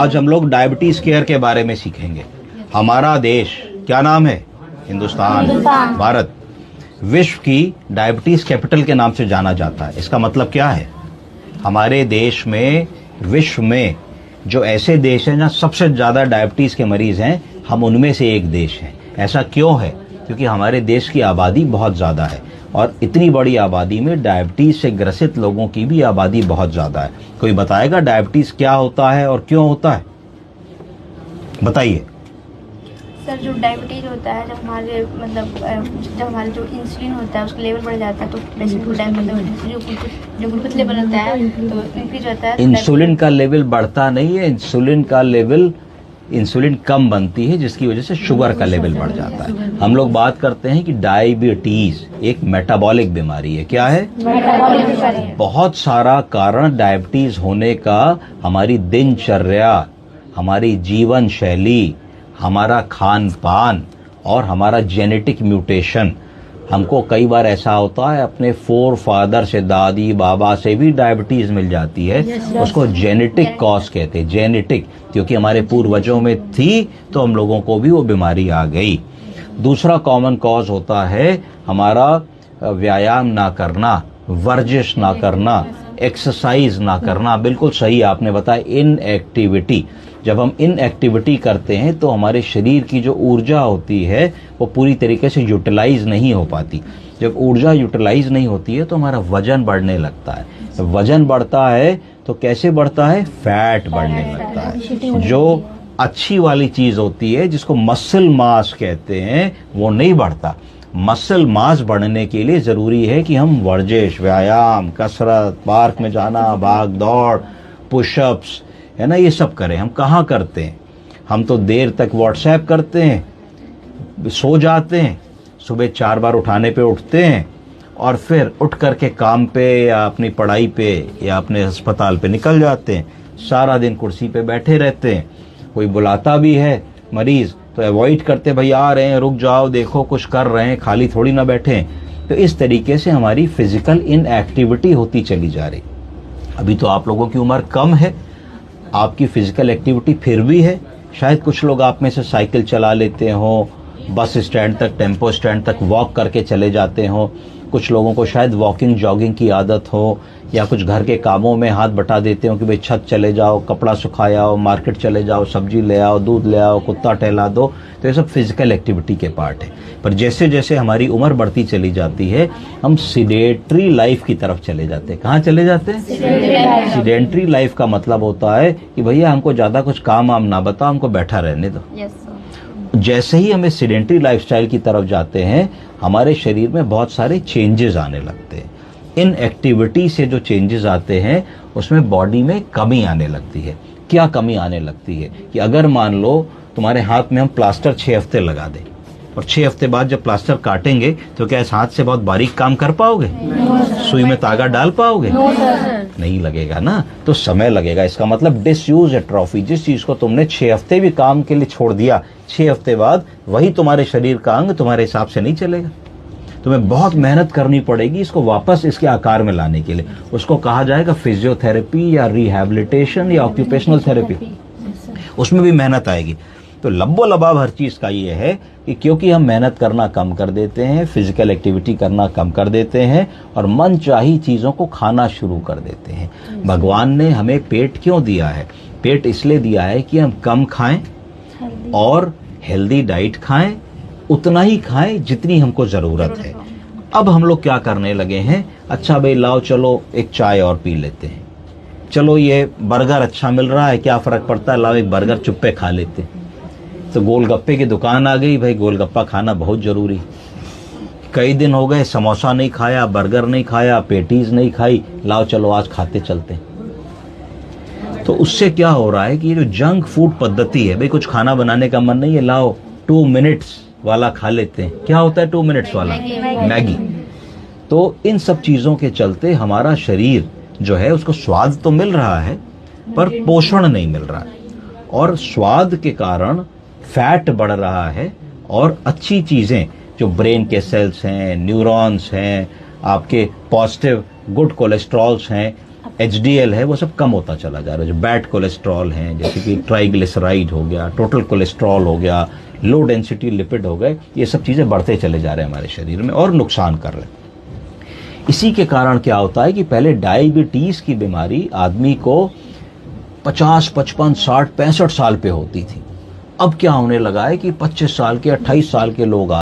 आज हम लोग डायबिटीज केयर के बारे में सीखेंगे। हमारा देश क्या नाम है? हिंदुस्तान, भारत विश्व की डायबिटीज कैपिटल के नाम से जाना जाता है। इसका मतलब क्या है? हमारे देश में, विश्व में जो ऐसे देश हैं जहाँ सबसे ज़्यादा डायबिटीज़ के मरीज़ हैं, हम उनमें से एक देश हैं। ऐसा क्यों है? क्योंकि हमारे देश की आबादी बहुत ज़्यादा है और इतनी बड़ी आबादी में डायबिटीज़ से ग्रसित लोगों की भी आबादी बहुत ज़्यादा है। कोई बताएगा डायबिटीज़ क्या होता है और क्यों होता है? बताइए सर। जो डायबिटीज होता है, जब हमारे जब हमारे जो इंसुलिन होता है उसका लेवल बढ़ जाता है तो पेशेंट को जो ग्लूकोज लेवल होता है तो इंक्रीज होता है। इंसुलिन का लेवल बढ़ता नहीं है, इंसुलिन कम बनती है जिसकी वजह से शुगर का लेवल बढ़ जाता है। हम लोग बात करते हैं कि डायबिटीज एक मेटाबॉलिक बीमारी है। क्या है? मेटाबॉलिक बीमारी। बहुत सारा कारण डायबिटीज होने का हमारी दिनचर्या, हमारी जीवन शैली, हमारा खान पान और हमारा जेनेटिक म्यूटेशन। हमको कई बार ऐसा होता है अपने फोर फादर से, दादी बाबा से भी डायबिटीज मिल जाती है। उसको जेनेटिक कॉज कहते हैं, जेनेटिक, क्योंकि हमारे पूर्वजों में थी तो हम लोगों को भी वो बीमारी आ गई। दूसरा कॉमन कॉज होता है हमारा व्यायाम ना करना, वर्जिश ना करना, एक्सरसाइज ना करना। बिल्कुल सही आपने बताया, इनएक्टिविटी। जब हम इनएक्टिविटी करते हैं तो हमारे शरीर की जो ऊर्जा होती है वो पूरी तरीके से यूटिलाइज नहीं हो पाती। जब ऊर्जा यूटिलाइज नहीं होती है तो हमारा वजन बढ़ने लगता है। जब वजन बढ़ता है तो कैसे बढ़ता है? फैट बढ़ने लगता है। जो अच्छी वाली चीज होती है जिसको मसल मास कहते हैं वो नहीं बढ़ता। मसल मास बढ़ने के लिए जरूरी है कि हम वर्जिश, व्यायाम, कसरत, पार्क में जाना, भाग दौड़, पुशअप्स, है ना, ये सब करें। हम कहाँ करते हैं? हम तो देर तक व्हाट्सएप करते हैं, सो जाते हैं, सुबह 4 बार उठाने पे उठते हैं और फिर उठ करके काम पे या अपनी पढ़ाई पे या अपने अस्पताल पे निकल जाते हैं। सारा दिन कुर्सी पे बैठे रहते हैं। कोई बुलाता भी है मरीज तो अवॉइड करते, भाई आ रहे हैं, रुक जाओ, देखो कुछ कर रहे हैं, खाली थोड़ी ना बैठे हैं। तो इस तरीके से हमारी फिजिकल इनएक्टिविटी होती चली जा रही। अभी तो आप लोगों की उम्र कम है, आपकी फिजिकल एक्टिविटी फिर भी है। शायद कुछ लोग आप में से साइकिल चला लेते हो, बस स्टैंड तक, टेम्पो स्टैंड तक वॉक करके चले जाते हो। कुछ लोगों को शायद वॉकिंग जॉगिंग की आदत हो, या कुछ घर के कामों में हाथ बटा देते हो कि भाई छत चले जाओ, कपड़ा सुखाए आओ, मार्केट चले जाओ, सब्जी ले आओ, दूध ले आओ, कुत्ता टहला दो। तो ये सब फिजिकल एक्टिविटी के पार्ट है। पर जैसे जैसे हमारी उम्र बढ़ती चली जाती है हम सीडेंट्री लाइफ की तरफ चले जाते हैं। कहाँ चले जाते हैं? सीडेंट्री लाइफ का मतलब होता है कि भैया हमको ज़्यादा कुछ काम वाम ना बताओ, हमको बैठा रहने दो। जैसे ही हमें सीडेंट्री लाइफस्टाइल की तरफ जाते हैं हमारे शरीर में बहुत सारे चेंजेस आने लगते हैं। इन एक्टिविटी से जो चेंजेस आते हैं उसमें बॉडी में कमी आने लगती है। क्या कमी आने लगती है? कि अगर मान लो तुम्हारे हाथ में हम प्लास्टर 6 हफ्ते लगा दें और 6 हफ्ते बाद जब प्लास्टर काटेंगे तो क्या इस हाथ से बहुत बारीक काम कर पाओगे? सुई में तागा डाल पाओगे? नहीं लगेगा ना, तो समय लगेगा। इसका मतलब डिसयूज एट्रोफी। जिस चीज को तुमने 6 हफ्ते भी काम के लिए छोड़ दिया, 6 हफ्ते बाद वही तुम्हारे शरीर का अंग तुम्हारे हिसाब से नहीं चलेगा। तुम्हें बहुत मेहनत करनी पड़ेगी इसको वापस इसके आकार में लाने के लिए। उसको कहा जाएगा फिजियोथेरेपी या रिहैबिलिटेशन या ऑक्यूपेशनल थेरेपी। उसमें भी मेहनत आएगी। तो लब्बो लबाब हर चीज का ये है कि क्योंकि हम मेहनत करना कम कर देते हैं, फिजिकल एक्टिविटी करना कम कर देते हैं और मनचाही चीजों को खाना शुरू कर देते हैं। भगवान ने हमें पेट क्यों दिया है? पेट इसलिए दिया है कि हम कम खाएं और हेल्दी डाइट खाएं, उतना ही खाएं जितनी हमको जरूरत है। अब हम लोग क्या करने लगे हैं? अच्छा भाई लाओ चलो एक चाय और पी लेते हैं, चलो ये बर्गर अच्छा मिल रहा है, क्या फर्क पड़ता है, लाओ एक बर्गर चुप्पे खा लेते हैं। तो गोलगप्पे की दुकान आ गई, भाई गोलगप्पा खाना बहुत जरूरी। कई दिन हो गए समोसा नहीं खाया, बर्गर नहीं खाया, पेटीज नहीं खाई, लाओ चलो आज खाते चलते हैं। तो उससे क्या हो रहा है कि ये जो जंक फूड पद्धति है, भाई कुछ खाना बनाने का मन नहीं है, लाओ 2 मिनट्स वाला खा लेते हैं। क्या होता है 2 मिनट्स वाला? मैगी। तो इन सब चीजों के चलते हमारा शरीर जो है उसको स्वाद तो मिल रहा है पर पोषण नहीं मिल रहा है, और स्वाद के कारण फैट बढ़ रहा है और अच्छी चीजें जो ब्रेन के सेल्स हैं, न्यूरॉन्स हैं, आपके पॉजिटिव गुड कोलेस्ट्रॉल्स हैं, HDL है वो सब कम होता चला जा रहा है। जो बैड कोलेस्ट्रॉल हैं जैसे कि ट्राइग्लिसराइड हो गया, टोटल कोलेस्ट्रॉल हो गया, लो डेंसिटी लिपिड हो गए, ये सब चीज़ें बढ़ते चले जा रहे हैं हमारे शरीर में और नुकसान कर रहे हैं। इसी के कारण क्या होता है कि पहले डायबिटीज़ की बीमारी आदमी को 50, 55, 60, 65 साल पे होती थी। अब क्या होने लगा है कि 25 साल के 28 साल के लोग